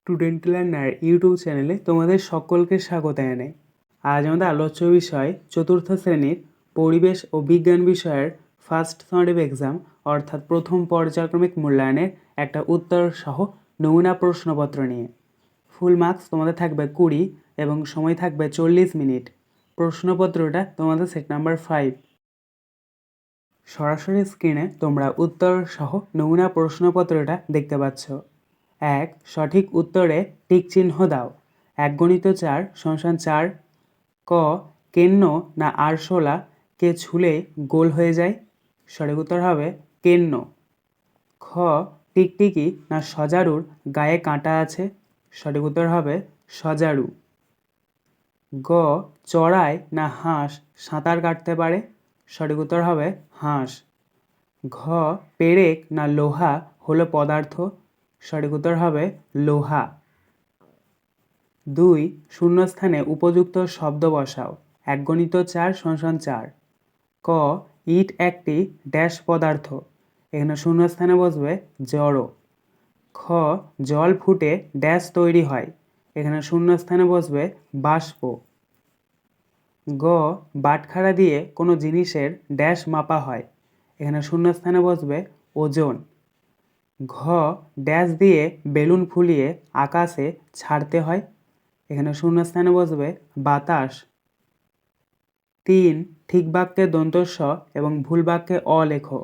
Student learner YouTube চ্যানেলে তোমাদের সকলকে স্বাগত জানাই। আজ আমাদের আলোচ্য বিষয় চতুর্থ শ্রেণীর পরিবেশ ও বিজ্ঞান বিষয়ের ফার্স্ট সামেটিভ এক্সাম অর্থাৎ প্রথম পর্যায়ক্রমিক মূল্যায়নের একটা উত্তর সহ নমুনা প্রশ্নপত্র নিয়ে। ফুল মার্কস তোমাদের থাকবে 20 এবং সময় থাকবে 40 মিনিট। প্রশ্নপত্রটা তোমাদের সেট নাম্বার 5। সরাসরি স্ক্রিনে তোমরা উত্তর সহ নমুনা প্রশ্নপত্রটা দেখতে পাচ্ছ। 1. সঠিক উত্তরে টিক চিহ্ন দাও। 1 × 4 = 4। ক. কেন্ন না আরশোলা কে ছুলে গোল হয়ে যায়? সঠিক উত্তর হবে কেন্ন। খ. টিকটিকি না সজারুর গায়ে কাঁটা আছে? সঠিক উত্তর হবে সজারু। গ. চড়াই না হাঁস সাঁতার কাটতে পারে? সঠিক উত্তর হবে হাঁস। ঘ. পেরেক না লোহা হলো পদার্থ? সঠিক উত্তর হবে লোহা। 2. শূন্যস্থানে উপযুক্ত শব্দ বসাও। 1 × 4 = 4। ক. ইট একটি ড্যাশ পদার্থ? এখানে শূন্যস্থানে বসবে জড়। খ. জল ফুটে ড্যাশ তৈরি হয়? এখানে শূন্যস্থানে বসবে বাষ্প। গ. বাটখারা দিয়ে কোনো জিনিসের ড্যাশ মাপা হয়? এখানে শূন্যস্থানে বসবে ওজন। ঘ. ড্যাশ দিয়ে বেলুন ফুলিয়ে আকাশে ছাড়তে হয়? এখানে শূন্যস্থানে বসবে বাতাস। 3. ঠিক বাক্যে দন্তস্ব এবং ভুল বাক্যে অ লেখো।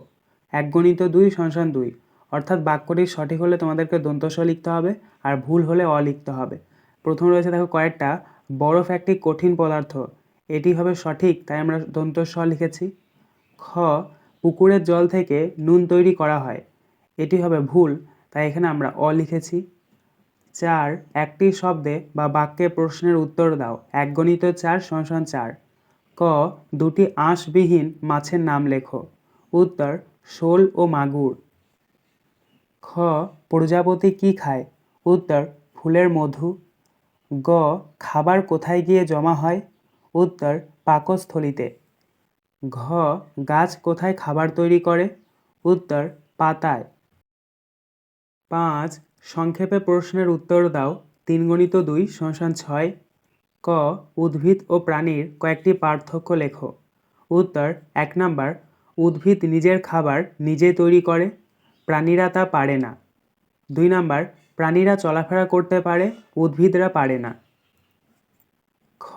1 × 2 = 2। অর্থাৎ বাক্যটি সঠিক হলে তোমাদেরকে দন্তস্ব লিখতে হবে আর ভুল হলে অ লিখতে হবে। প্রথম রয়েছে দেখো কয়েকটা। বরফ একটি কঠিন পদার্থ, এটি হবে সঠিক, তাই আমরা দন্তস্ব লিখেছি। খ. পুকুরের জল থেকে নুন তৈরি করা হয়, এটি হবে ভুল, তাই এখানে আমরা অ লিখেছি। 4. একটি শব্দে বা বাক্যে প্রশ্নের উত্তর দাও। 1 × 4 = 4। ক. দুটি আঁশবিহীন মাছের নাম লেখো। উত্তর শোল ও মাগুর। খ. প্রজাপতি কি খায়? উত্তর ফুলের মধু। গ. খাবার কোথায় গিয়ে জমা হয়? উত্তর পাকস্থলীতে। ঘ. গাছ কোথায় খাবার তৈরি করে? উত্তর পাতায়। 5. সংক্ষেপে প্রশ্নের উত্তর দাও। 3 × 2 = 6। ক. উদ্ভিদ ও প্রাণীর কয়েকটি পার্থক্য লেখো। উত্তর 1 নাম্বার, উদ্ভিদ নিজের খাবার নিজে তৈরি করে, প্রাণীরা তা পারে না। 2 নাম্বার, প্রাণীরা চলাফেরা করতে পারে, উদ্ভিদরা পারে না। খ.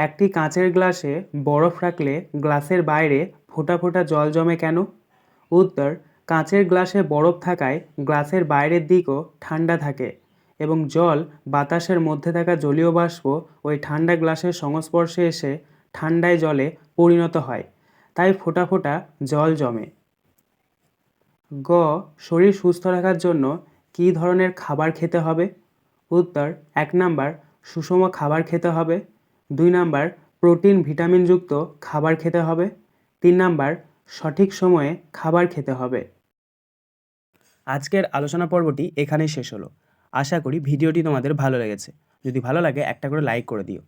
একটি কাঁচের গ্লাসে বরফ রাখলে গ্লাসের বাইরে ফোঁটা ফোঁটা জল জমে কেন? উত্তর কাঁচের গ্লাসে বরফ থাকায় গ্লাসের বাইরের দিকও ঠান্ডা থাকে এবং জল বাতাসের মধ্যে থাকা জলীয় বাষ্প ওই ঠান্ডা গ্লাসের সংস্পর্শে এসে ঠান্ডায় জলে পরিণত হয়, তাই ফোঁটা ফোঁটা জল জমে। গ. শরীর সুস্থ রাখার জন্য কী ধরনের খাবার খেতে হবে? উত্তর 1 নাম্বার, সুষম খাবার খেতে হবে। 2 নাম্বার, প্রোটিন ভিটামিনযুক্ত খাবার খেতে হবে। 3 নাম্বার, সঠিক সময়ে খাবার খেতে হবে। আজকের আলোচনা পর্বটি এখানেই শেষ হলো। আশা করি ভিডিওটি তোমাদের ভালো লেগেছে। যদি ভালো লাগে একটা করে লাইক করে দিও।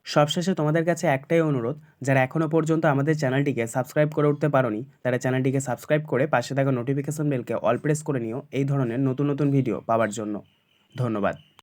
সবশেষে তোমাদের কাছে একটাই অনুরোধ, যারা এখনও পর্যন্ত আমাদের চ্যানেলটিকে সাবস্ক্রাইব করে উঠতে পারোনি তারা চ্যানেলটিকে সাবস্ক্রাইব করে পাশে থাকা নোটিফিকেশন বেলকে অল প্রেস করে নিও এই ধরনের নতুন নতুন ভিডিও পাওয়ার জন্য। ধন্যবাদ।